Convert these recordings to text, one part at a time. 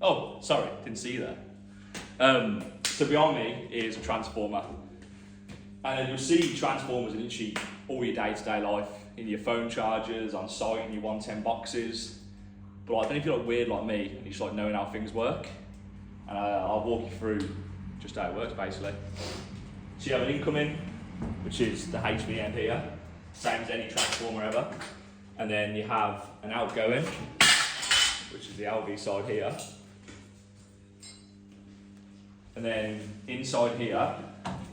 Oh, sorry, didn't see you there. So behind me is a transformer. And then you'll see transformers in literally all your day-to-day life, in your phone chargers, on site, in your 110 boxes. But I don't know if you're like weird like me, and you just like knowing how things work. And I'll walk you through just how it works basically. So you have an incoming, which is the HV end here, same as any transformer ever. And then you have an outgoing, which is the LV side here. And then inside here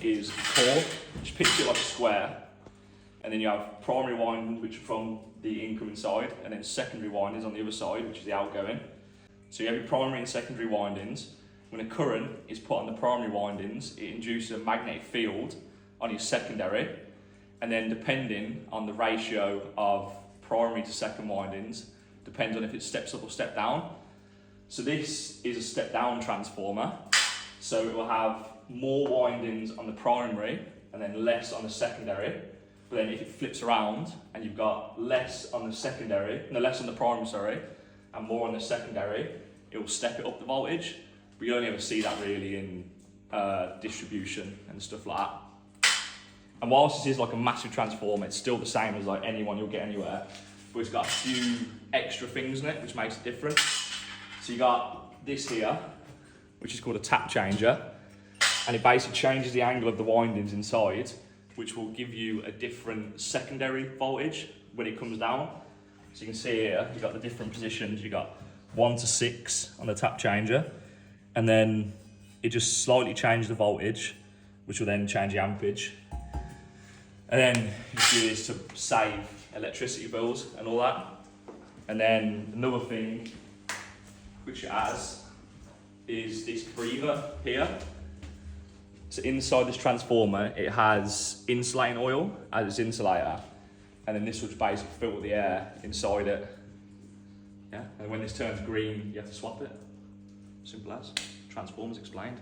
is core, which picture like a square. And then you have primary windings, which are from the incoming side, and then secondary windings on the other side, which is the outgoing. So you have your primary and secondary windings. When a current is put on the primary windings, it induces a magnetic field on your secondary. And then depending on the ratio of primary to second windings, depends on if it steps up or step down. So this is a step down transformer. So it will have more windings on the primary and then less on the secondary. But then if it flips around and you've got less on the primary, sorry, and more on the secondary, it will step it up the voltage. But you only ever see that really in distribution and stuff like that. And whilst this is like a massive transformer, it's still the same as like any one you'll get anywhere. But it's got a few extra things in it, which makes it different. So you got this here, which is called a tap changer. And it basically changes the angle of the windings inside, which will give you a different secondary voltage when it comes down. So you can see here, you've got the different positions. You've got 1 to 6 on the tap changer. And then it just slightly changes the voltage, which will then change the ampage. And then you do this to save electricity bills and all that. And then another thing which it has is this breather here. So inside this transformer, it has insulating oil as its insulator. And then this will basically filter the air inside it. Yeah, and when this turns green, you have to swap it. Simple as. Transformers explained.